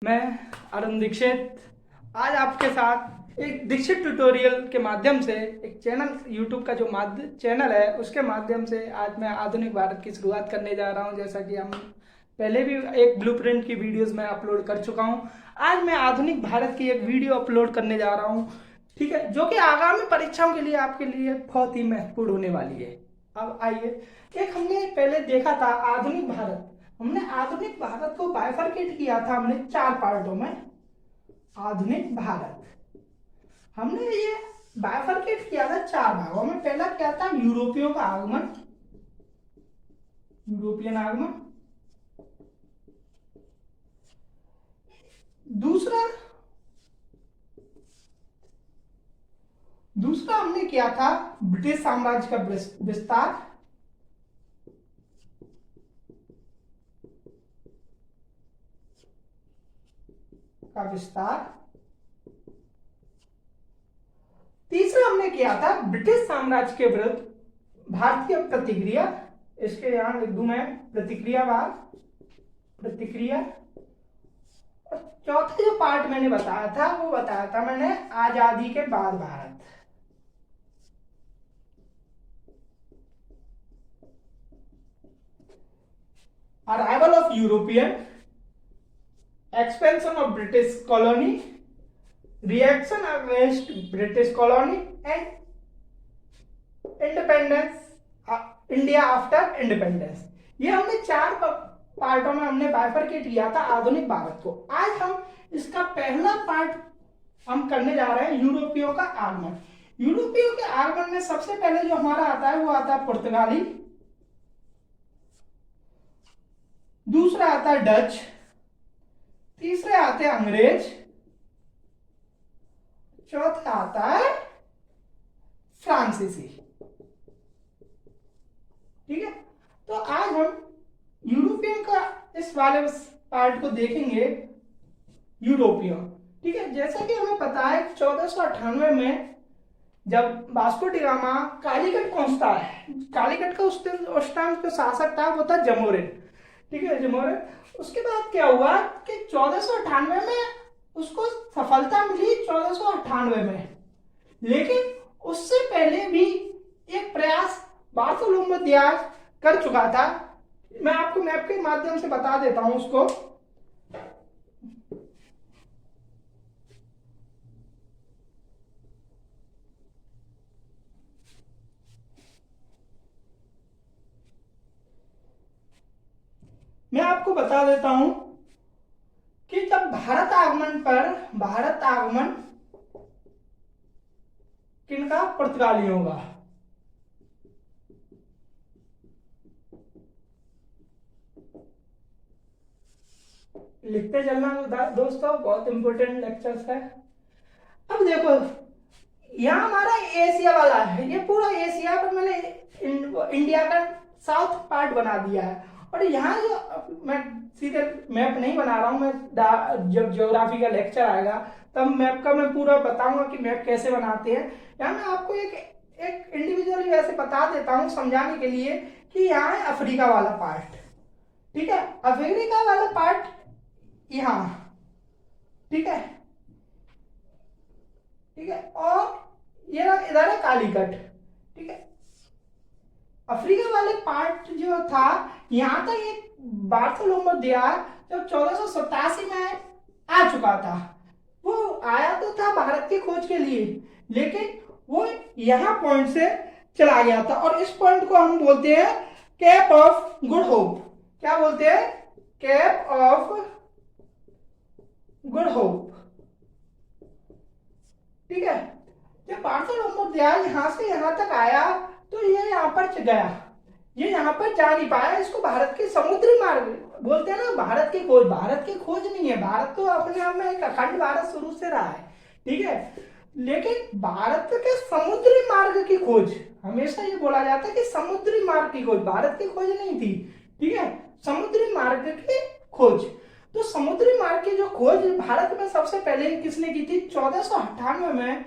मैं अरुण दीक्षित आज आपके साथ एक दीक्षित ट्यूटोरियल के माध्यम से एक चैनल यूट्यूब का जो चैनल है उसके माध्यम से आज मैं आधुनिक भारत की शुरुआत करने जा रहा हूं। जैसा कि हम पहले भी एक ब्लूप्रिंट की वीडियोस में अपलोड कर चुका हूं। आज मैं आधुनिक भारत की एक वीडियो अपलोड करने जा रहा हूं, ठीक है, जो कि आगामी परीक्षाओं के लिए आपके लिए बहुत ही महत्वपूर्ण होने वाली है। अब आइए, एक हमने पहले देखा था आधुनिक भारत। हमने आधुनिक भारत को बाइफरकेट किया था हमने 4 पार्टों में। आधुनिक भारत हमने ये बाइफरकेट किया था 4 भागों में। पहला क्या था? यूरोपियों का आगमन, यूरोपियन आगमन। दूसरा हमने किया था ब्रिटिश साम्राज्य का विस्तार। तीसरा हमने किया था ब्रिटिश साम्राज्य के विरुद्ध भारतीय प्रतिक्रिया। इसके यहां लिख दूं मैं, प्रतिक्रियावाद, प्रतिक्रिया। और चौथा जो पार्ट मैंने बताया था वो बताया था मैंने आजादी के बाद Bharat. Arrival of European, expansion of British colony, reaction against British colony and independence, India after independence. ये हमने 4 पार्टों में हमने बाइफरकेट किया था आधुनिक भारत को। आज हम इसका पहला पार्ट हम करने जा रहे हैं, यूरोपियों का आगमन। यूरोपियों के आगमन में सबसे पहले जो हमारा आता है वो आता है पुर्तगाली, दूसरा आता है डच, तीसरे आते हैं अंग्रेज, चौथा आता है फ्रांसीसी। ठीक है, तो आज हम यूरोपियन का इस वाले पार्ट को देखेंगे। यूरोपियन, ठीक है, जैसा कि हमें पता है 1498 में जब वास्को डी गामा कालीकट पहुंचता है, कालीकट का उस टाइम जो शासक था वो था जमोरिन। ठीक है, जमोरिन। उसके बाद क्या हुआ कि 1498 में उसको सफलता मिली 1498 में, लेकिन उससे पहले भी एक प्रयास बार्थोलोमेव दियाज कर चुका था। मैं आपको मैप के माध्यम से बता देता हूं उसको। मैं आपको बता देता हूं कि जब भारत आगमन किनका? पुर्तगालियों का। लिखते चलना दोस्तों, बहुत इंपॉर्टेंट लेक्चर्स है। अब देखो, यहाँ हमारा एशिया वाला है, ये पूरा एशिया पर मैंने इंडिया का साउथ पार्ट बना दिया है। और यहाँ जो मैं सीधे मैप नहीं बना रहा हूँ, मैं जब ज्योग्राफी का लेक्चर आएगा तब मैप का मैं पूरा बताऊंगा कि मैप कैसे बनाते हैं। यहाँ मैं आपको एक इंडिविजुअली वैसे बता देता हूँ समझाने के लिए कि यहाँ है अफ्रीका वाला पार्ट। ठीक है, अफ्रीका वाला पार्ट यहाँ, ठीक है, ठीक है, और ये इधर है कालीकट। ठीक है, अफ्रीका वाले पार्ट जो था यहाँ तक एक बार्थोलोमेव दियाज जब 1487 में आ चुका था। वो आया तो था भारत की खोज के लिए, लेकिन वो यहाँ पॉइंट से चला गया था। और इस पॉइंट को हम बोलते हैं केप ऑफ गुड होप। क्या बोलते हैं? Cape of Good Hope. ठीक है, जब बार्थोलोमेव दियाज यहां से यहां तक आया तो ये यहाँ पर गया, ये यहाँ पर जा नहीं पाया। इसको भारत के समुद्री मार्ग बोलते हैं ना। भारत की खोज नहीं है। भारत तो अपने आप में एक अखंड भारत शुरू से रहा है, ठीक है, लेकिन भारत के समुद्री मार्ग की खोज, हमेशा ये बोला जाता है कि समुद्री मार्ग की खोज, भारत की खोज नहीं थी। ठीक है, समुद्री मार्ग की खोज। तो समुद्री मार्ग की जो खोज भारत में सबसे पहले किसने की थी? 1498 में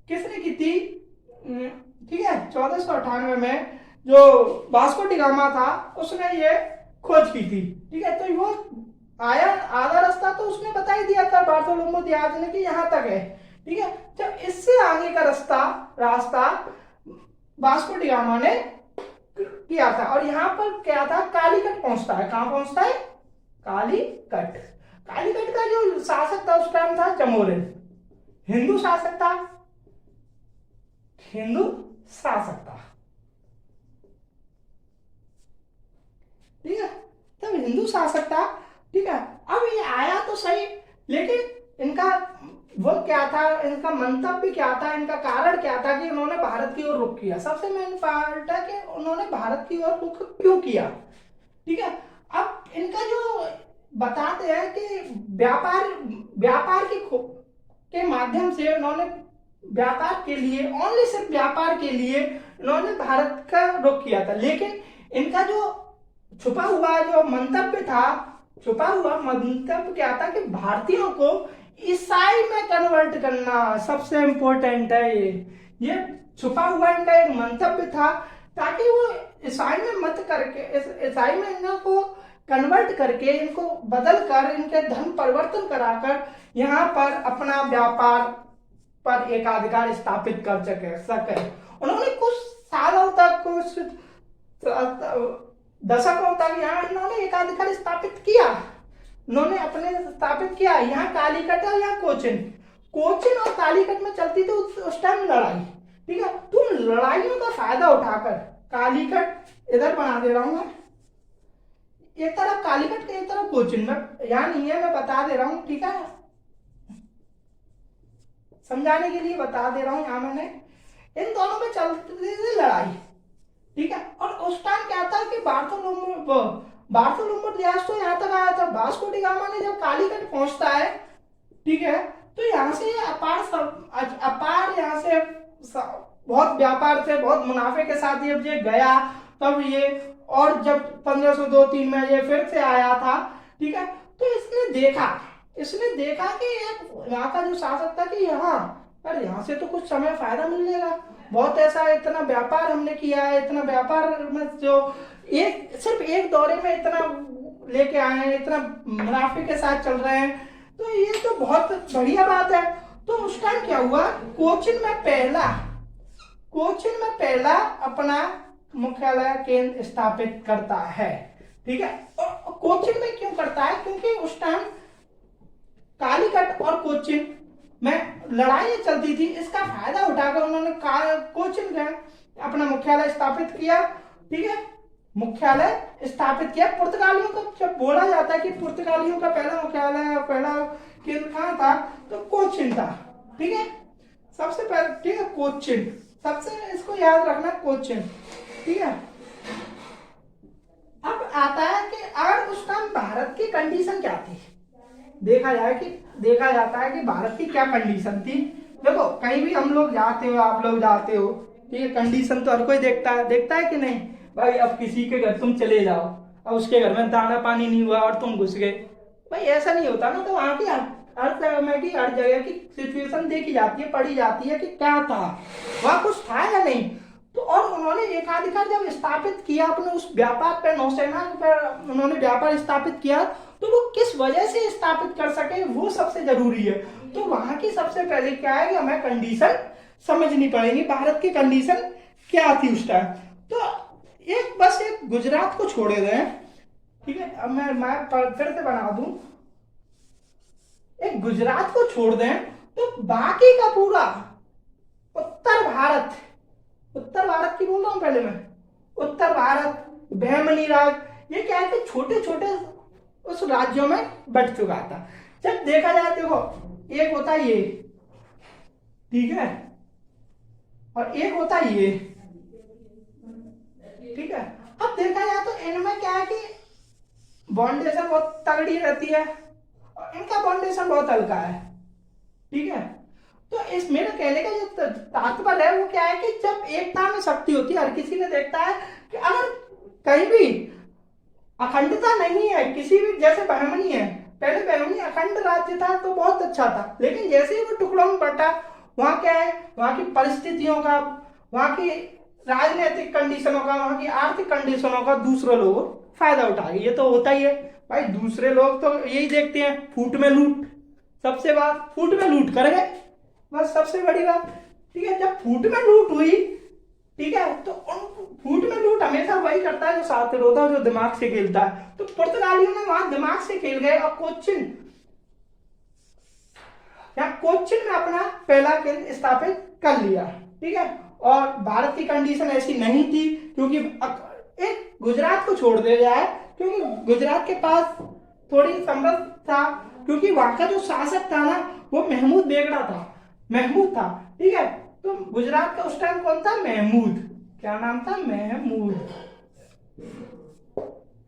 किसने की थी? ठीक है, 1498 में जो वास्को डी गामा था उसने ये खोज की थी। ठीक है, तो वो आया आधा रास्ता तो उसने बता ही दिया था बार्थोलोमेव दियाज ने कि यहाँ तक है। ठीक है, जब इससे आगे का रास्ता रास्ता वास्को डी गामा ने किया था, और यहाँ पर क्या था, कालीकट पहुंचता है। कहाँ पहुंचता है? कालीकट। कालीकट का जो शासक था उस टाइम था चमोरिन, हिंदू शासक था, हिंदू शासक था। ठीक है, तब हिंदू शासक था। ठीक है, अब ये आया तो सही, लेकिन इनका वो क्या था, इनका मंतव्य क्या था, इनका कारण क्या था कि उन्होंने भारत की ओर रुख किया। सबसे मेन पार्ट है कि उन्होंने भारत की ओर रुख क्यों किया। ठीक है, अब इनका जो बताते हैं कि व्यापार व्यापार के माध्यम से उन्होंने व्यापार के लिए, ओनली सिर्फ व्यापार के लिए उन्होंने भारत का रुख किया था। लेकिन इनका जो छुपा हुआ जो मंतव्य था, छुपा हुआ मंतव्य क्या था कि भारतीयों को ईसाई में कन्वर्ट करना सबसे इंपॉर्टेंट है। ये छुपा हुआ इनका एक मंतव्य था, ताकि वो ईसाई में मत करके, ईसाई में इनको कन्वर्ट करके, इनको बदल कर, इनके धर्म परिवर्तन कराकर यहाँ पर अपना व्यापार पर एकाधिकार स्थापित कर सके। उन्होंने कुछ सालों तक, कुछ दशकों तक यहाँ इन्होंने एकाधिकार स्थापित किया। उन्होंने अपने स्थापित किया। यहाँ कालीकट और यहाँ कोचिन, कोचिन और कालीकट में चलती थी उस टाइम लड़ाई। ठीक है, तुम लड़ाइयों का फायदा उठाकर, कालीकट इधर बना दे रहा हूं मैं, एक तरफ कालीकट के एक तरफ कोचिन में, यहाँ नहीं है, मैं बता दे रहा हूँ। ठीक है, समझाने के लिए बता दे रहा हूँ। यहाँ मैंने इन दोनों में चलती थी लड़ाई। ठीक है, और उस टाइम क्या था कि बार्थोलोमेव दियाज तो यहाँ तक आया था। वास्को डी गामा ने जब कालीकट पहुंचता है, ठीक है, तो यहाँ से अपार यहाँ से बहुत व्यापार से, बहुत मुनाफे के साथ ये गया। तब ये, और जब 1502-3 में ये फिर से आया था। ठीक है, तो इसने देखा कि यहाँ का जो शासक था कि यहाँ से तो कुछ समय फायदा मिलेगा, बहुत ऐसा, इतना व्यापार हमने किया है, इतना व्यापार में जो सिर्फ एक दौरे में इतना लेके आए हैं, इतना मुनाफे के साथ चल रहे हैं, तो ये तो बहुत बढ़िया बात है। तो उस टाइम क्या हुआ, कोचिन में पहला अपना मुख्यालय केंद्र स्थापित करता है। ठीक है, और कोचिन में क्यों करता है, क्योंकि उस टाइम कालीकट और कोचिन में लड़ाई चलती थी। इसका फायदा उठाकर उन्होंने कोचिन में अपना मुख्यालय स्थापित किया। ठीक है, मुख्यालय स्थापित किया। पुर्तगालियों का जब बोला जाता है कि पुर्तगालियों का पहला मुख्यालय, पहला केंद्र कहाँ था, तो कोचिन था। ठीक है, सबसे पहले, ठीक है, कोचिन, सबसे इसको याद रखना, कोचिन। ठीक है, अब आता है कि अगर उस टाइम भारत की कंडीशन क्या थी, देखा जाता है कि भारत की क्या कंडीशन थी। देखो, कहीं भी हम लोग जाते हो, आप लोग जाते हो, ठीक है, कंडीशन तो हर कोई देखता है कि नहीं भाई। अब किसी के घर तुम चले जाओ, अब उसके घर में दाना पानी नहीं हुआ और तुम घुस गए, भाई ऐसा नहीं होता ना। तो वहां की हर जगह की सिचुएशन देखी जाती है, पढ़ी जाती है कि क्या था, वहां कुछ था या नहीं। तो और उन्होंने एकाधिकार जब स्थापित किया अपने उस व्यापार पर, नौसेना पर उन्होंने व्यापार स्थापित किया, तो वो किस वजह से स्थापित कर सके वो सबसे जरूरी है। तो वहां की सबसे पहले क्या है कि हमें कंडीशन समझनी पड़ेगी, भारत की कंडीशन क्या थी उस टाइम। तो एक गुजरात को छोड़े गए। ठीक है, अब मैं फिर से बना दूं, एक गुजरात को छोड़ दें तो बाकी का पूरा उत्तर भारत की बोल रहा हूं पहले मैं, उत्तर भारत, बहमनी राज, ये क्या है कि छोटे छोटे उस राज्यों में बट चुका था। जब देखा जाए, देखो, एक होता है ये, ठीक है, और एक होता है ये। ठीक है, अब देखा जाए तो इनमें क्या है कि बाउंडेशन बहुत तगड़ी रहती है और इनका बाउंडेशन बहुत हल्का है। ठीक है, तो इस मेरे कहने का जो तात्पर्य है वो क्या है कि जब एकता में शक्ति होती है, हर किसी ने देखता है कि अगर कहीं भी अखंडता नहीं है, किसी भी, जैसे बहमनी है, पहले बहमनी अखंड राज्य था तो बहुत अच्छा था, लेकिन जैसे ही वो टुकड़ों में बटा, वहां क्या है, वहां की परिस्थितियों का, वहां की राजनीतिक कंडीशनों का, वहां की आर्थिक कंडीशनों का दूसरे लोग फायदा उठाएंगे। ये तो होता ही है, भाई दूसरे लोग तो यही देखते हैं फूट में लूट, सबसे बात फूट में लूट कर गए, बस सबसे बड़ी बात। ठीक है, जब फूट में लूट हुई, ठीक है, तो उन फूट में लूट हमेशा वही करता है जो साथिर होता है, जो दिमाग से खेलता है। तो पुर्तगालियों ने वहां दिमाग से खेल गए और कोचिन में अपना पहला केंद्र स्थापित कर लिया। ठीक है, और भारत की कंडीशन ऐसी नहीं थी, क्योंकि एक गुजरात को छोड़ दिया जाए, क्योंकि गुजरात के पास थोड़ी समृद्ध था, क्योंकि वहां का जो शासक था ना वो महमूद बेगड़ा था, महमूद था। ठीक है, तो गुजरात का उस टाइम कौन था? महमूद। क्या नाम था? महमूद।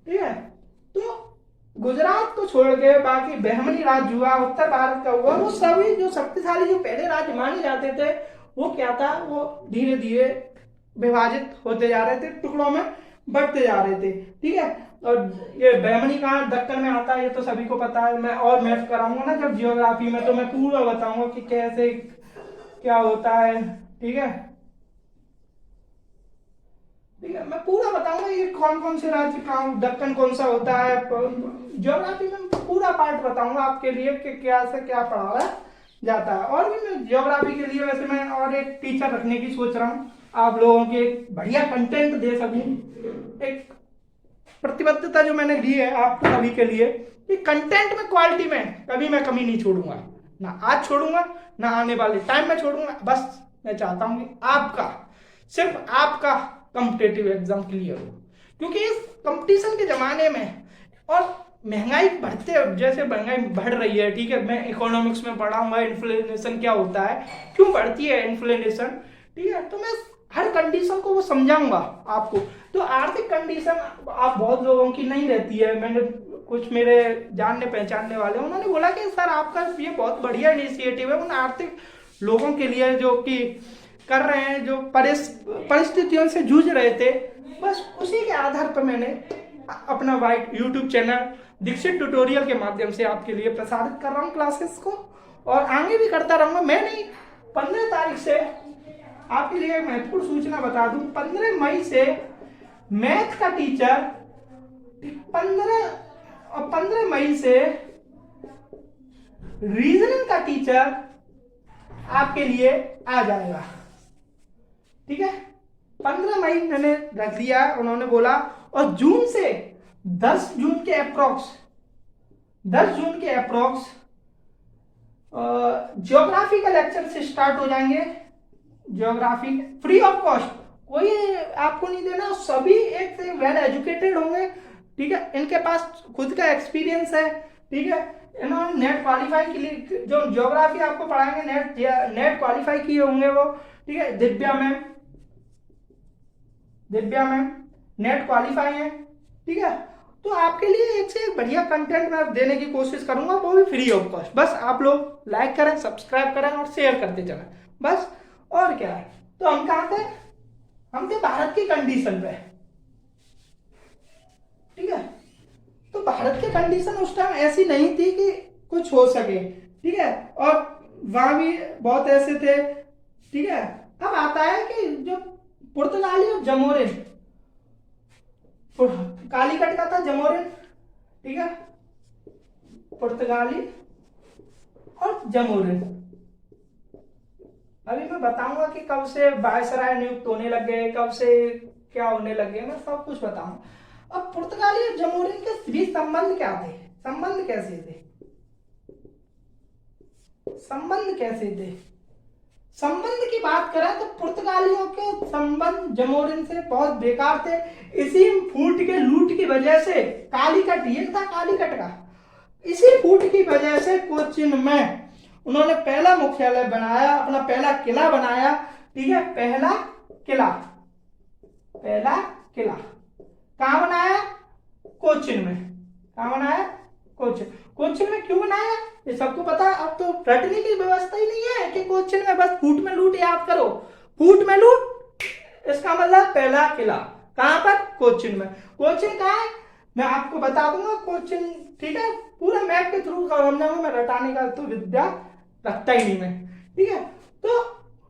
ठीक है, तो गुजरात को छोड़ के बाकी बहमनी राज्य हुआ, उत्तर भारत का हुआ, वो सभी जो शक्तिशाली जो पहले राज्य माने जाते थे, वो क्या था, वो धीरे धीरे विभाजित होते जा रहे थे, टुकड़ों में बढ़ते जा रहे थे। ठीक है, और ये बहमनी कहाँ दक्कन में आता है, ये तो सभी को पता है। मैं और मैथ कराऊंगा ना जब जियोग्राफी में, तो मैं पूरा बताऊंगा कि कैसे क्या होता है। ठीक है, ठीक है, मैं पूरा बताऊंगा ये कौन कौन से राज्य कहाँ, दक्कन कौन सा होता है, ज्योग्राफी में पूरा पार्ट बताऊंगा आपके लिए कि क्या से क्या पढ़ाया जाता है। और भी मैं ज्योग्राफी के लिए वैसे मैं और एक टीचर रखने की सोच रहा हूँ, आप लोगों के बढ़िया कंटेंट दे सकूं। एक प्रतिबद्धता जो मैंने ली है आप सभी के लिए कि कंटेंट में, क्वालिटी में कभी मैं कमी नहीं छोड़ूंगा, ना आज छोड़ूंगा ना आने वाले टाइम में छोड़ूंगा। बस मैं चाहता हूं कि आपका, सिर्फ आपका कॉम्पिटेटिव एग्जाम क्लियर हो, क्योंकि इस कंपटीशन के जमाने में और महंगाई बढ़ते, जैसे महंगाई बढ़ रही है। ठीक है, मैं इकोनॉमिक्स में पढ़ा हूँ, इन्फ्लेशन क्या होता है, क्यों बढ़ती है इन्फ्लेशन। ठीक है, तो मैं हर कंडीशन को वो समझाऊंगा आपको। तो आर्थिक कंडीशन आप बहुत लोगों की नहीं रहती है। मैंने कुछ मेरे जानने पहचानने वाले उन्होंने बोला कि सर आपका ये बहुत बढ़िया इनिशिएटिव है उन आर्थिक लोगों के लिए जो कि कर रहे हैं, जो परिस्थितियों से जूझ रहे थे। बस उसी के आधार पर मैंने अपना white YouTube channel Dikshit tutorial के माध्यम से आपके लिए प्रसारित कर रहा हूँ क्लासेस को, और आगे भी करता रहूंगा। मैं नहीं, 15 तारीख से आपके लिए महत्वपूर्ण सूचना बता दूं, 15 मई से मैथ का टीचर 15 मई से रीजनिंग का टीचर आपके लिए आ जाएगा। ठीक है, 15 मई मैंने रख दिया, उन्होंने बोला। और जून से 10 जून के अप्रोक्स ज्योग्राफी का लेक्चर से स्टार्ट हो जाएंगे। ज्योग्राफी फ्री ऑफ कॉस्ट, कोई आपको नहीं देना, सभी एक से वेल एजुकेटेड होंगे। ठीक है, इनके पास खुद का एक्सपीरियंस है। ठीक है, इन्होंने नेट क्वालिफाई के लिए, जो ज्योग्राफी आपको पढ़ाएंगे नेट क्वालिफाई किए होंगे वो। ठीक है, दिव्या मैम नेट क्वालिफाई है। ठीक है, तो आपके लिए एक से एक बढ़िया कंटेंट मैं देने की कोशिश करूंगा, वो भी फ्री ऑफ कॉस्ट। बस आप लोग लाइक करें, सब्सक्राइब करें और शेयर करते चलें, बस। और क्या है, तो हम कहाँ थे? हम थे भारत की कंडीशन पे। ठीक है, तो भारत की कंडीशन उस टाइम ऐसी नहीं थी कि कुछ हो सके। ठीक है, और वहां भी बहुत ऐसे थे। ठीक है, अब आता है कि जो पुर्तगाली और जमोरिन, कालीकट का था जमोरिन। ठीक है, पुर्तगाली और जमोरिन। अभी मैं बताऊंगा कि कब से वायसराय नियुक्त होने लग गए, कब से क्या होने लगे, मैं सब कुछ बताऊंगा। अब पुर्तगाली और जमोरिन के बीच संबंध क्या थे, संबंध कैसे थे? संबंध की बात करें तो पुर्तगालियों के संबंध जमोरिन से बहुत बेकार थे। इसी फूट के लूट की वजह से कालीकट, ये था कालीकट का, इसी फूट की वजह से कोचिन में उन्होंने पहला मुख्यालय बनाया, अपना पहला किला बनाया। ठीक है, पहला किला कहां बनाया? कोचिन में। कहां बनाया? कोचिन में क्यों बनाया ये सबको पता। अब तो रटने की व्यवस्था ही नहीं है कि कोचिन में बस फूट में लूट याद करो। फूट में लूट, इसका मतलब पहला किला कहां पर? कोचिन में। कोचिन कहां है मैं आपको बता दूंगा, कोचिन। ठीक है, पूरा मैप के थ्रू समझाऊंगा, मैं रटाने का तो विद्या रखता ही नहीं मैं। ठीक है, तो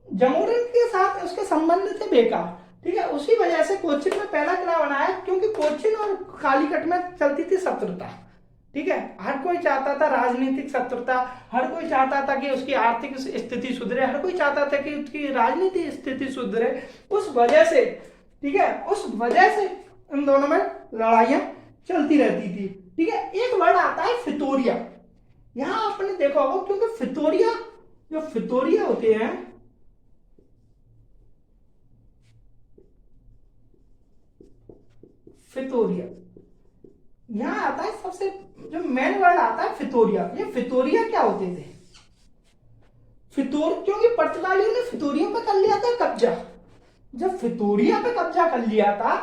जमोरिन के साथ उसके संबंध थे बेकार। ठीक है, उसी वजह से कोचिन में पहला किला बनाया, क्योंकि कोचिन और कालीकट में चलती थी शत्रुता। ठीक है, हर कोई चाहता था राजनीतिक शत्रुता, हर कोई चाहता था कि उसकी आर्थिक स्थिति सुधरे, हर कोई चाहता था कि उसकी राजनीतिक स्थिति सुधरे। उस वजह से, ठीक है, उस वजह से इन दोनों में लड़ाइयां चलती रहती थी। ठीक है, एक वर्ड आता है फितोरिया। यहां आपने देखा होगा, क्योंकि फितोरिया, जो फितोरिया होते हैं, फितोरिया, यहां आता है सबसे जो मेन वर्ड आता है फितोरिया। ये फितोरिया क्या होते थे? क्योंकि पुर्तगालियों ने फितोरिया पे कर लिया था कब्जा। जब फितोरिया पे कब्जा कर लिया था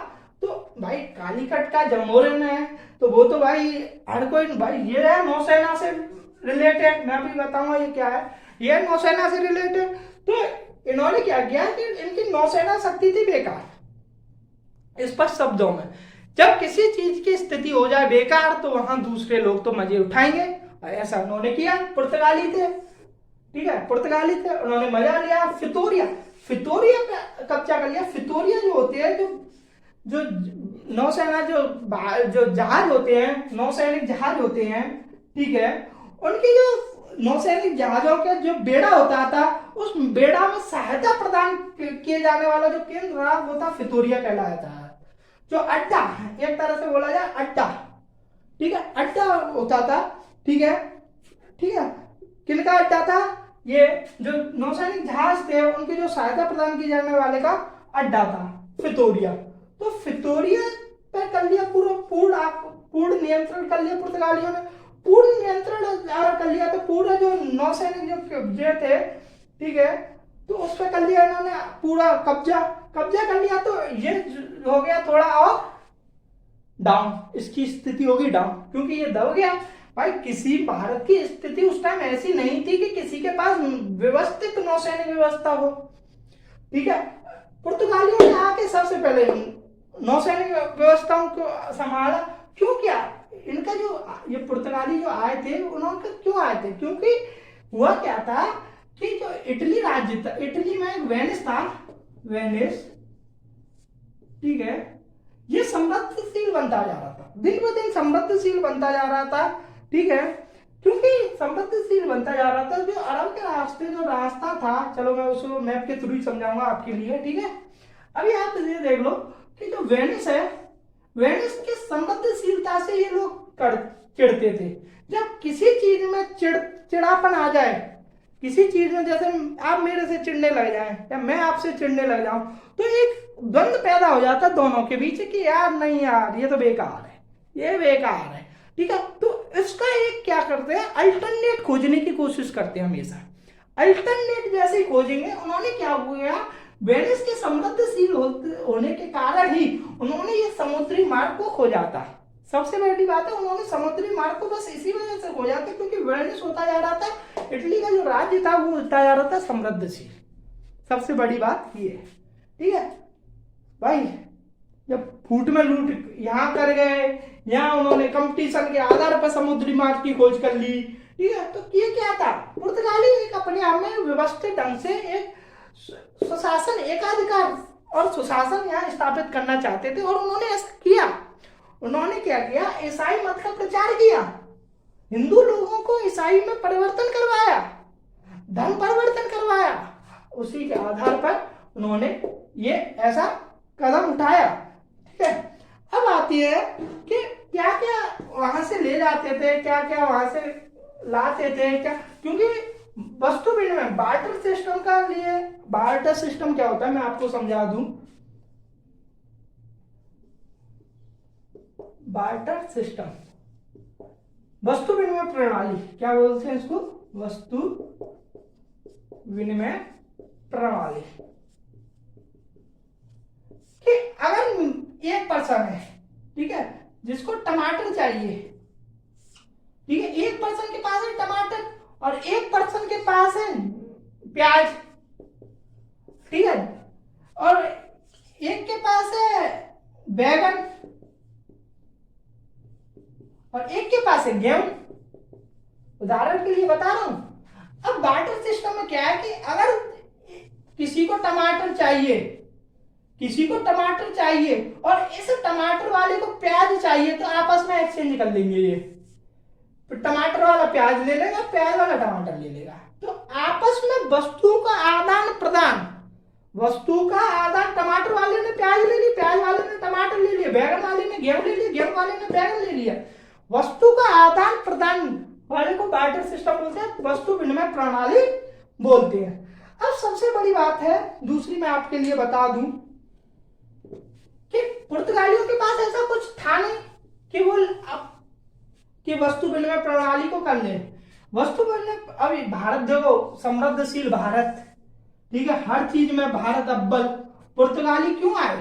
तो भाई कालीकट का जमोरिन है, तो वो तो भाई हर कोई, भाई ये है नौसेना से रिलेटेड, मैं अभी बताऊंगा ये क्या है, ये है नौसेना से रिलेटेड। तो इन्होंने क्या किया कि इनकी नौसेना शक्ति थी बेकार। स्पष्ट शब्दों में, जब किसी चीज की स्थिति हो जाए बेकार तो वहां दूसरे लोग तो मजे उठाएंगे, ऐसा उन्होंने किया। पुर्तगाली थे, ठीक है, पुर्तगाली थे, उन्होंने मजा लिया। फितोरिया पे कब्जा कर लिया। फितोरिया जो होते हैं, जो नौसेना, जो जहाज होते हैं, नौसैनिक जहाज होते हैं, ठीक है, उनके जो नौसैनिक जहाजों के जो बेड़ा होता था, उस बेड़ा में सहायता प्रदान किए जाने वाला जो केंद्र रहा वो था फितोरिया कहलाता है। जो अड्डा, एक तरह से बोला जाए अड्डा, ठीक है, अड्डा होता था। ठीक है, ठीक है, किनका अड्डा था? ये जो नौसैनिक जहाज थे उनकी जो सहायता प्रदान की जाने वाले का अड्डा था फितोरिया। तो फितोरिया पर कर लिया पूर्ण नियंत्रण कर लिया पुर्तगालियों ने, पूर्ण नियंत्रण कर लिया। तो पूरा जो नौसैनिक जो थे, ठीक है, तो उस पर कर लिया इन्होंने पूरा कब्जा कर लिया। तो ये हो गया थोड़ा और डाउन, इसकी स्थिति होगी डाउन, क्योंकि ये दब गया। भाई किसी भारत की स्थिति उस टाइम ऐसी नहीं थी कि किसी के पास व्यवस्थित नौसैनिक व्यवस्था हो। ठीक है, पुर्तगालियों ने आके सबसे पहले नौसैनिक व्यवस्थाओं को संभाला। क्यों किया? इनका जो ये पुर्तगाली जो आए थे, उन्होंने क्यों आए थे? क्योंकि हुआ क्या था कि जो इटली राज्य था, इटली में एक वेनिस था, वेनिस, ठीक है, ये समृद्धशील बनता जा रहा था, दिन ब दिन समृद्धशील बनता जा रहा था। ठीक है, क्योंकि समृद्धशील बनता जा रहा था, जो अरब के रास्ते जो रास्ता था, चलो मैं उसको मैप के थ्रू ही समझाऊंगा आपके लिए। ठीक है, अभी आप ये देख लो कि जो वेनिस है, वेनिस की समृद्धशीलता से ये लोग चिढ़ते थे। जब किसी चीज में चिड़ापन आ जाए, किसी चीज में, जैसे आप मेरे से चिढ़ने लग जाएं या मैं आपसे चिढ़ने लग जाऊं, तो एक द्वंद्व पैदा हो जाता दोनों के बीच कि यार नहीं यार ये तो बेकार है, ये बेकार है। ठीक है, तो इसका एक क्या करते हैं, अल्टरनेट खोजने की कोशिश करते हैं हमेशा। अल्टरनेट जैसे ही खोजेंगे, उन्होंने क्या हुआ, वेनिस के समृद्धशील होने के कारण ही उन्होंने ये समुद्री मार्ग को खोजा था। सबसे बड़ी बात है, उन्होंने समुद्री मार्ग को बस इसी वजह से खोजा था क्योंकि वेनिस होता जा रहा था, इटली का जो राज्य था वो होता जा रहा था समृद्धशील। सबसे बड़ी बात ये है। ठीक है भाई, जब फूट में लूट यहाँ कर गए, यहाँ उन्होंने कंपटीशन के आधार पर समुद्री मार्ग की खोज कर ली। ठीक है, तो ये क्या था, पुर्तगाली एक अपने आप में व्यवस्थित ढंग से एक सुशासन, एकाधिकार और सुशासन यहाँ स्थापित करना चाहते थे, और उन्होंने ऐसा किया। उन्होंने क्या किया, ईसाई मत का प्रचार किया, हिंदू लोगों को ईसाई में परिवर्तन करवाया, धर्म परिवर्तन करवाया। उसी के आधार पर उन्होंने ये ऐसा कदम उठाया। ठीक है, अब आती है कि क्या क्या वहां से ले जाते थे, क्या क्या वहां से लाते थे, क्या, क्योंकि वस्तु विनिमय बार्टर सिस्टम का लिए, बार्टर सिस्टम क्या होता है मैं आपको समझा दूं। बार्टर सिस्टम, वस्तु विनिमय प्रणाली, क्या बोलते हैं इसको, वस्तु विनिमय प्रणाली। कि अगर एक पर्सन है, ठीक है, जिसको टमाटर चाहिए, ठीक है, एक पर्सन के पास है टमाटर और एक पर्सन के पास है प्याज, ठीक है, और एक के पास है बैगन और एक के पास है गेहूं, उदाहरण के लिए बता रहा हूं। अब बार्टर सिस्टम में क्या है कि अगर किसी को टमाटर चाहिए, किसी को टमाटर चाहिए और इस टमाटर वाले को प्याज चाहिए, तो आपस में एक्सचेंज कर लेंगे ये। तो टमाटर वाला प्याज ले लेगा, प्याज वाला टमाटर ले लेगा। तो आपस में वस्तुओं का आदान प्रदान, वस्तु का आदान, टमाटर वाले ने प्याज ले ली, प्याज वाले ने टमाटर ले लिया, बैगन वाले ने गेहूं ले लिया, गेहूं वाले ने बैगन ले लिया। वस्तु का आदान प्रदान वाले को बार्टर सिस्टम बोलते हैं, वस्तु विनिमय प्रणाली बोलते हैं। अब सबसे बड़ी बात है दूसरी, मैं आपके लिए बता दूं कि पुर्तगालियों के पास ऐसा कुछ था नहीं कि वो कि वस्तु विनिमय प्रणाली को कर ले। वस्तु विनिमय, अभी भारत देखो समृद्धशील भारत, ठीक है, हर चीज में भारत अव्वल। पुर्तगाली क्यों आए?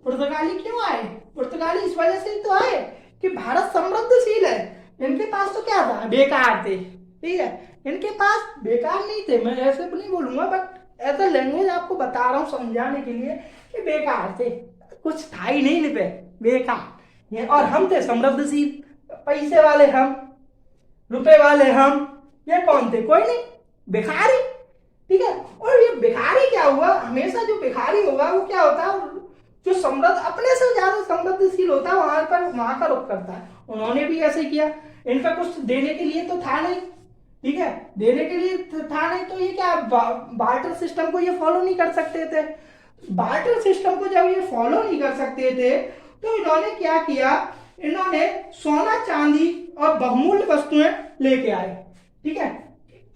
पुर्तगाली क्यों आए? पुर्तगाली इस वजह से तो आए कि भारत समृद्धशील है। इनके पास तो क्या था, बेकार थे, ठीक है, इनके पास बेकार नहीं थे, मैं ऐसे नहीं बोलूंगा, बट ऐसा लैंग्वेज आपको बता रहा हूँ समझाने के लिए कि बेकार थे, कुछ था ही नहीं इन पे, बेकार। और हम थे समृद्धशील, पैसे वाले हम, रुपए वाले हम। ये कौन थे? कोई नहीं, भिखारी, ठीक है। और ये भिखारी क्या हुआ, हमेशा जो भिखारी होगा वो क्या होता है, जो समृद्ध, अपने से ज्यादा समृद्धशील होता है, वहां का रुख करता है। उन्होंने भी ऐसे किया, इनका कुछ देने के लिए तो था नहीं, ठीक है, देने के लिए था नहीं, तो ये क्या बार्टर सिस्टम को ये फॉलो नहीं कर सकते थे। बार्टर सिस्टम को जब ये फॉलो नहीं कर सकते थे तो इन्होंने क्या किया, इन्होंने सोना चांदी और बहुमूल्य वस्तुएं लेके आए, ठीक है।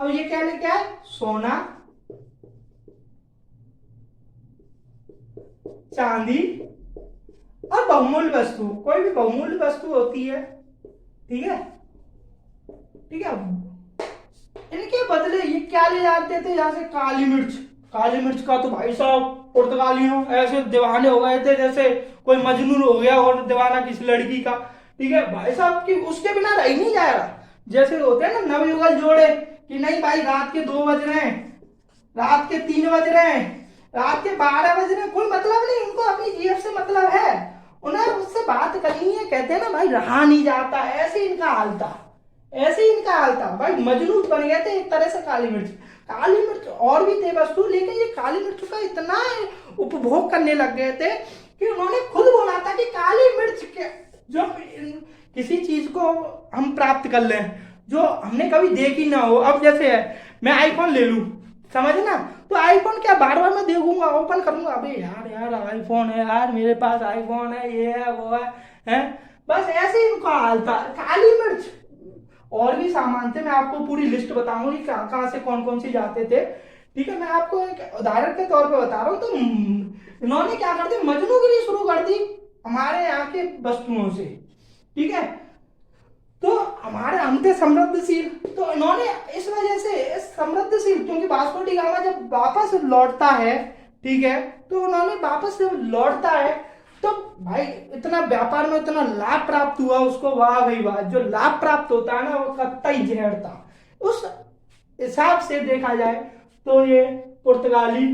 अब ये क्या लेके आए, सोना चांदी और बहुमूल्य वस्तु, कोई भी बहुमूल्य वस्तु होती है, ठीक है, ठीक है। इनके बदले ये क्या ले जाते थे, जैसे काली मिर्च। काली मिर्च का तो भाई साहब पुर्तगालियों ऐसे दीवाने हो गए थे जैसे कोई मजनून हो गया और दीवाना किसी लड़की का, ठीक है भाई साहब, की उसके बिना रह ही नहीं जाएगा। जैसे होते हैं ना नवयुगल जोड़े कि नहीं भाई रात के 2 बज रहे हैं, रात के 3 बज रहे हैं, रात के 12 बज रहे हैं, कोई मतलब नहीं, उनको अपनी जेब से मतलब है, उन्हें उससे बात करनी है। कहते हैं ना भाई रहा नहीं जाता, ऐसे इनका हाल था, ऐसे ही इनका हाल था भाई, मजनून बन गए थे एक तरह से। काली मिर्च, काली मिर्च और भी थे वस्तु, लेकिन ये काली मिर्च का इतना उपभोग करने लग गए थे कि उन्होंने खुद बोला था कि काली मिर्च के जो किसी चीज को हम प्राप्त कर लें जो हमने कभी देखी ना हो। अब जैसे है मैं आईफोन ले लूं, समझ ना, तो आईफोन क्या बार बार मैं देखूंगा, ओपन करूंगा, अबे यार यार आईफोन है यार, मेरे पास आईफोन है, ये है वो है? बस ऐसे ही इनका हाल था। काली मिर्च और भी सामान थे, मैं आपको पूरी लिस्ट बताऊंगा कि कहाँ कहाँ से कौन कौन सी जाते थे, ठीक है। मैं आपको एक उदाहरण के तौर पे बता रहा हूँ। तो इन्होंने क्या कर दिया, मजनूगिरी शुरू कर दी हमारे यहाँ के वस्तुओं से, ठीक है। तो हमारे हम थे समृद्धशील, तो इन्होंने इस वजह से समृद्धशील, क्योंकि वास्को डी गामा जब वापस लौटता है, ठीक है, तो उन्होंने वापस जब लौटता है तो भाई इतना व्यापार में इतना लाभ प्राप्त हुआ उसको, वाह भाई वाह, जो लाभ प्राप्त होता है ना वो कतई जहर था। उस हिसाब से देखा जाए तो ये पुर्तगाली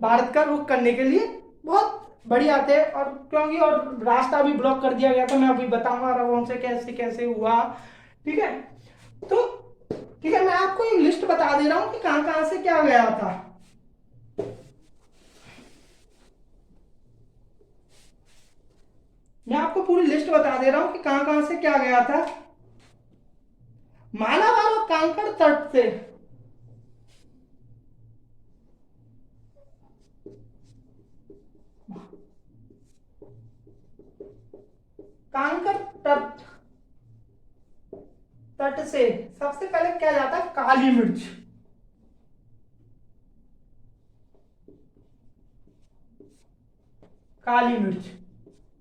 भारत का रुख करने के लिए बहुत बढ़िया थे, और क्योंकि और रास्ता भी ब्लॉक कर दिया गया था, मैं अभी बताऊंगा अरबों से कैसे कैसे हुआ, ठीक है। तो ठीक है, मैं आपको एक लिस्ट बता दे रहा हूं कि कहां कहां से क्या गया था। मैं आपको पूरी लिस्ट बता दे रहा हूं कि कहां कहां से क्या गया था। मालाबार और कांकड़ तट से कांकड़ तट तट से सबसे पहले क्या जाता है, काली मिर्च। काली मिर्च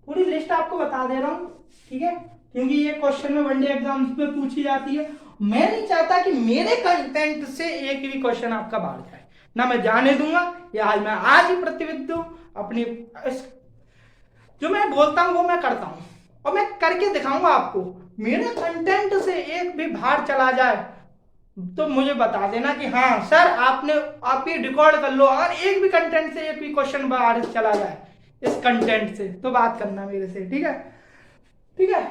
पूरी लिस्ट आपको बता दे रहा हूं, ठीक है, क्योंकि ये क्वेश्चन में वनडे एग्जाम्स में पूछी जाती है। मैं नहीं चाहता कि मेरे कंटेंट से एक भी क्वेश्चन आपका बाहर जाए, ना मैं जाने दूंगा। या आज मैं आज ही प्रतिविध दूं अपनी, जो मैं बोलता हूं वो मैं करता हूं और मैं करके दिखाऊंगा आपको। मेरे कंटेंट से एक भी बाहर चला जाए तो मुझे बता देना कि हाँ सर आपने, आप ये रिकॉर्ड कर लो, अगर एक भी कंटेंट से एक भी क्वेश्चन बाहर चला जाए इस कंटेंट से तो बात करना मेरे से, ठीक है, ठीक है।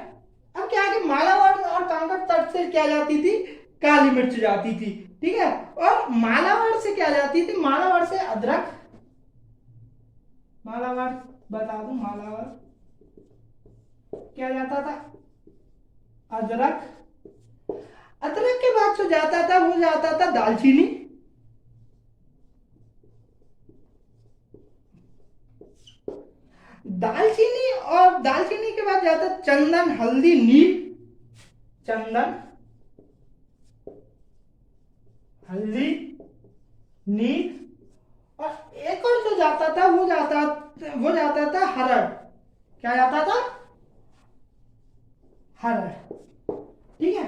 अब क्या है कि मालाबार और कांकड़ तट से क्या जाती थी, काली मिर्च जाती थी, ठीक है। और मालाबार से क्या जाती थी, मालाबार से अदरक, मालाबार बता दूं, मालाबार क्या जाता था, अदरक अदरक के बाद जो जाता था वो जाता था दालचीनी, दालचीनी और दालचीनी के बाद जाता चंदन, हल्दी, नीम, चंदन, हल्दी, नीम, और एक और जो जाता था वो जाता था हरड़। क्या जाता था? हरड़। ठीक है।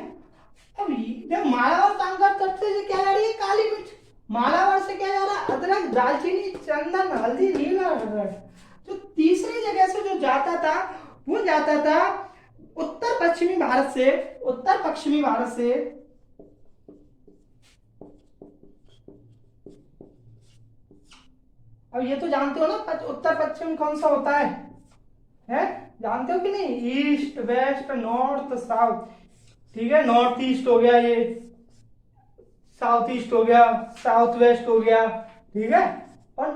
अब जब मालावार कामकाज करते थे क्या जा रही है? काली मिर्च। मालावार से क्या जा रहा है? अदरक, दालचीनी, चंदन, हल्दी, नीम और हरड़। जो तीसरी जगह से जो जाता था वो जाता था उत्तर पश्चिमी भारत से, उत्तर पश्चिमी भारत से अब ये तो जानते हो ना उत्तर पश्चिम कौन सा होता है? जानते हो कि नहीं? East, west, north, south. ठीक है, नॉर्थ ईस्ट हो गया, ये साउथ ईस्ट हो गया, साउथ वेस्ट हो गया, ठीक है, और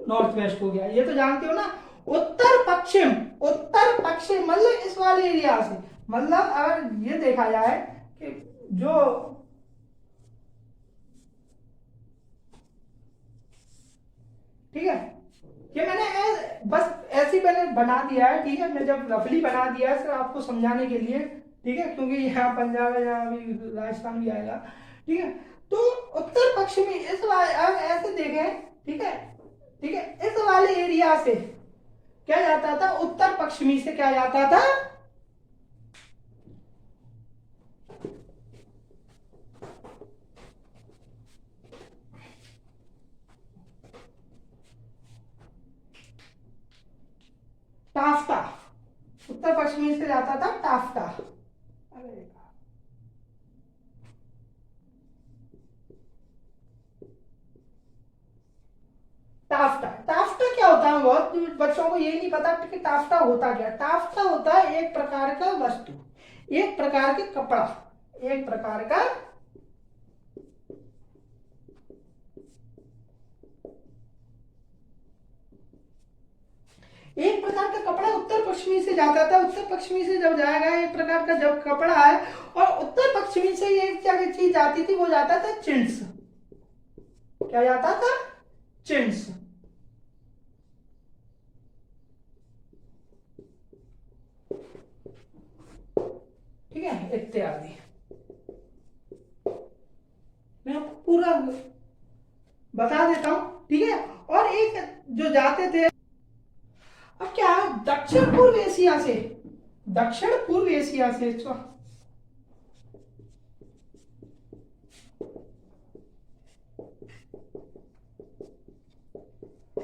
नॉर्थ वेस्ट हो गया। ये तो जानते हो ना। उत्तर पश्चिम, उत्तर पश्चिम मतलब इस वाले एरिया से, मतलब अगर ये देखा जाए कि जो ठीक है, ये मैंने बस ऐसे ही मैंने बना दिया है। ठीक है, मैं जब रफली बना दिया है सिर्फ आपको समझाने के लिए। ठीक है, क्योंकि यहाँ पंजाब है, यहाँ भी राजस्थान भी आएगा। ठीक है, तो उत्तर पश्चिमी इस वाले अब ऐसे देखें। ठीक है, ठीक है, इस वाले एरिया से क्या जाता था? उत्तर पश्चिमी से क्या जाता था? टाफ्टा। उत्तर पश्चिमी से जाता था टाफ्टा। अरे टाफ्टा, टाफ्टा क्या होता है? बहुत बच्चों को यही नहीं पता कि टाफ्टा होता क्या। टाफ्टा होता है एक प्रकार का वस्तु, एक प्रकार के कपड़ा, एक प्रकार का एक प्रकार का कपड़ा उत्तर पश्चिमी से जाता था। उत्तर पश्चिमी से जब जाएगा एक प्रकार का जब कपड़ा है, और उत्तर पश्चिमी से एक क्या चीज जाती थी? वो जाता था चिंट्स। क्या जाता था? चिंट्स। ठीक है, इत्यादि। मैं आपको पूरा बता देता हूं। ठीक है, और एक जो जाते थे अब क्या, दक्षिण पूर्व एशिया से, दक्षिण पूर्व एशिया से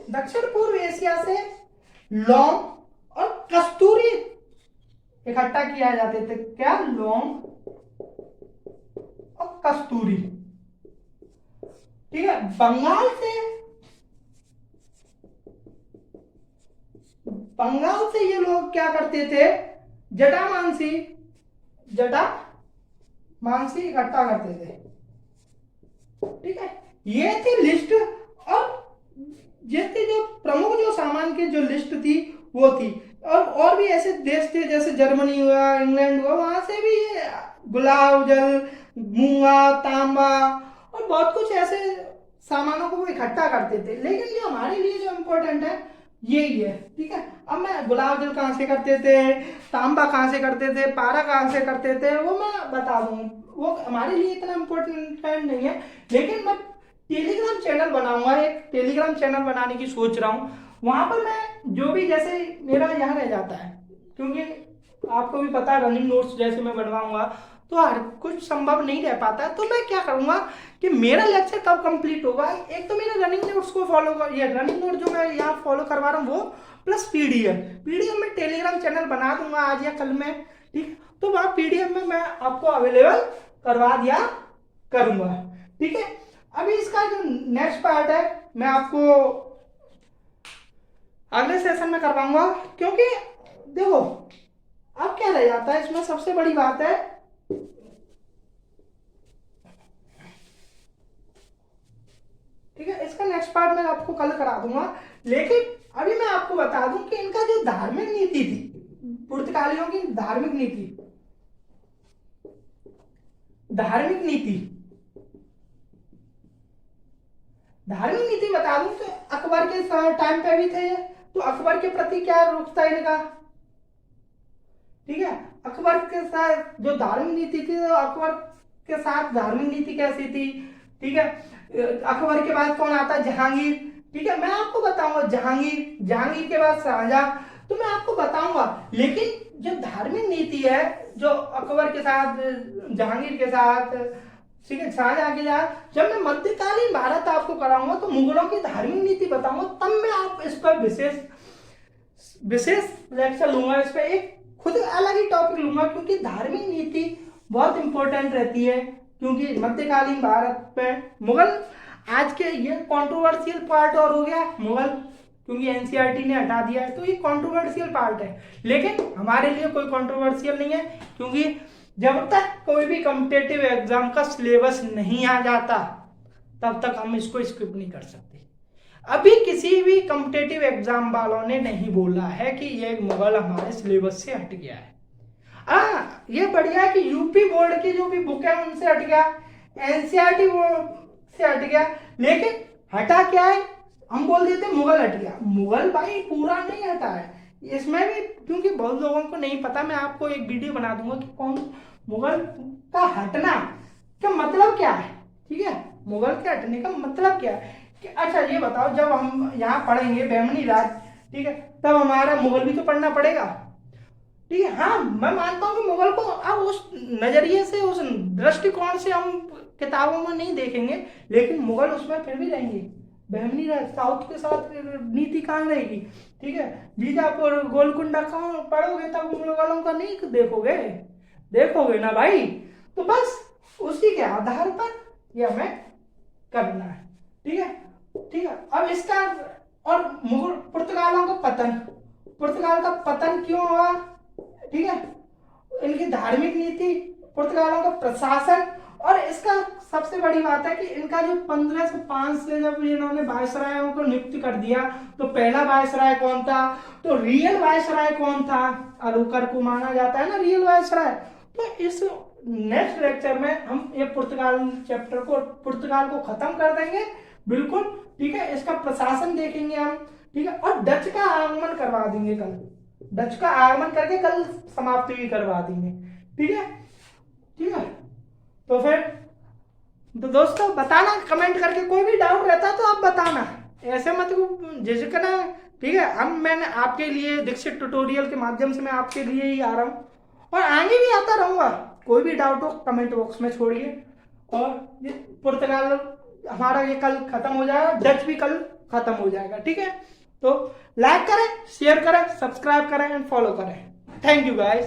दक्षिण पूर्व एशिया से लौंग और कस्तूरी इकट्ठा किया जाते थे। क्या? लौंग और कस्तूरी। ठीक है, बंगाल से ये लोग क्या करते थे? जटामांसी, जटामांसी इकट्ठा करते थे। ठीक है, ये थी लिस्ट। और ये थी जो प्रमुख जो सामान की जो लिस्ट थी वो थी। और भी ऐसे देश थे जैसे जर्मनी हुआ, इंग्लैंड हुआ, वहां से भी ये गुलाब जल, मूंगा, तांबा और बहुत कुछ ऐसे सामानों को वो इकट्ठा करते थे। लेकिन जो हमारे लिए जो इम्पोर्टेंट है यही है। ठीक है, अब मैं गुलाब जल कहाँ से करते थे, तांबा कहाँ से करते थे, पारा कहाँ से करते थे, वो मैं बता दूं। वो हमारे लिए इतना इम्पोर्टेंट नहीं है। लेकिन मैं टेलीग्राम चैनल बनाऊंगा, एक टेलीग्राम चैनल बनाने की सोच रहा हूँ। वहां पर मैं जो भी, जैसे मेरा यहाँ रह जाता है, क्योंकि आपको भी पता है रनिंग नोट्स जैसे मैं बनवाऊंगा तो हर कुछ संभव नहीं रह पाता। तो मैं क्या करूंगा कि मेरा लेक्चर कब कंप्लीट होगा, एक तो मेरे रनिंग नोट्स को फॉलो कर, ये रनिंग नोट जो मैं यहाँ फॉलो करवा रहा हूँ वो, प्लस पीडीएफ में टेलीग्राम चैनल बना दूंगा आज या कल में। ठीक, तो वहाँ पीडीएफ में मैं आपको अवेलेबल करवा दिया करूंगा। ठीक है, अभी इसका जो नेक्स्ट पार्ट है मैं आपको अगले सेशन में करवाऊंगा। क्योंकि देखो अब क्या रह जाता है इसमें, सबसे बड़ी बात है ठीक है, इसका नेक्स्ट पार्ट मैं आपको कल करा दूंगा। लेकिन अभी मैं आपको बता दूं कि इनका जो धार्मिक नीति थी, पुर्तगालियों की धार्मिक नीति, धार्मिक नीति, धार्मिक नीति बता दूं तो अकबर के टाइम पे भी थे, तो अकबर के प्रति क्या रुख था इनका, ठीक है। अकबर के साथ जो धार्मिक नीति थी, तो अकबर के साथ धार्मिक नीति कैसी थी, ठीक है। अकबर के बाद कौन आता है, जहांगीर, ठीक है। मैं आपको बताऊंगा जहांगीर, जहांगीर के बाद शाहजहां, तो मैं आपको बताऊंगा। लेकिन जो धार्मिक नीति है, जो अकबर के साथ, जहांगीर के साथ, ठीक है, शाहजहां के साथ, जब मैं मध्यकालीन भारत आपको कराऊंगा तो मुगलों की धार्मिक नीति बताऊंगा, तब मैं आप इस पर विशेष लेक्चर लूंगा, इस पर एक खुद अलग ही टॉपिक लूंगा, क्योंकि धार्मिक नीति बहुत इंपॉर्टेंट रहती है। क्योंकि मध्यकालीन भारत में मुगल, आज के ये कंट्रोवर्शियल पार्ट और हो गया मुगल, क्योंकि एनसीईआरटी ने हटा दिया है, तो ये कंट्रोवर्शियल पार्ट है। लेकिन हमारे लिए कोई कंट्रोवर्शियल नहीं है, क्योंकि जब तक कोई भी कॉम्पिटिटिव एग्जाम का सिलेबस नहीं आ जाता, तब तक हम इसको स्किप नहीं कर सकते। अभी किसी भी कॉम्पिटिटिव एग्जाम वालों ने नहीं बोला है कि ये मुगल हमारे सिलेबस से हट गया है। ये बढ़िया है कि यूपी बोर्ड की जो भी बुक है उनसे हट गया, एनसीईआरटी से हट गया, लेकिन हटा क्या है, हम बोल देते मुगल हट गया। मुगल भाई पूरा नहीं हटा है, इसमें भी क्योंकि बहुत लोगों को नहीं पता, मैं आपको एक वीडियो बना दूंगा कि कौन मुगल का हटना का मतलब क्या है, ठीक है। मुगल के हटने का मतलब क्या है कि अच्छा ये बताओ, जब हम यहाँ पढ़ेंगे बहमनी राज, ठीक है, तब हमारा मुगल भी तो पढ़ना पड़ेगा, ठीक है। हाँ, मैं मानता हूँ कि मुगल को अब उस नजरिए से, उस दृष्टिकोण से हम किताबों में नहीं देखेंगे, लेकिन मुगल उसमें फिर भी रहेंगे। बहमनी राज साउथ के साथ नीति कहाँ रहेगी, ठीक है। बीजापुर गोलकुंडा कहाँ पढ़ोगे, तब मुगलों का नहीं देखोगे ना भाई। तो बस उसी के आधार पर ये हमें करना है, ठीक है, ठीक है। अब इसका और पुर्तगालों का पतन, पुर्तगाल का पतन क्यों हुआ, ठीक है, इनकी धार्मिक नीति, पुर्तगालों का प्रशासन, और इसका सबसे बड़ी बात है कि इनका जो 1505 से जब इन्होंने वायसरायों को नियुक्त कर दिया, तो पहला वायसराय कौन था, तो रियल वायसराय कौन था, अलूकर को माना जाता है ना रियल वायसराय। तो इस नेक्स्ट लेक्चर में हम ये पुर्तगाल चैप्टर को, पुर्तगाल को खत्म कर देंगे बिल्कुल, ठीक है। इसका प्रशासन देखेंगे हम, ठीक है, और डच का आगमन करवा देंगे कल, डच का आगमन करके कल समाप्ति भी करवा देंगे, ठीक है, ठीक है। तो फिर तो दोस्तों बताना कमेंट करके, कोई भी डाउट रहता है तो आप बताना, ऐसे मत झिझकना, ठीक है। हम मैंने आपके लिए दीक्षित ट्यूटोरियल के माध्यम से मैं आपके लिए ही आ रहा हूँ, और आगे भी आता रहूंगा। कोई भी डाउट हो कमेंट बॉक्स में छोड़िए, और पुर्तगाल हमारा ये कल खत्म हो जाएगा, डच भी कल खत्म हो जाएगा, ठीक है। तो लाइक करें, शेयर करें, सब्सक्राइब करें एंड फॉलो करें। Thank you guys.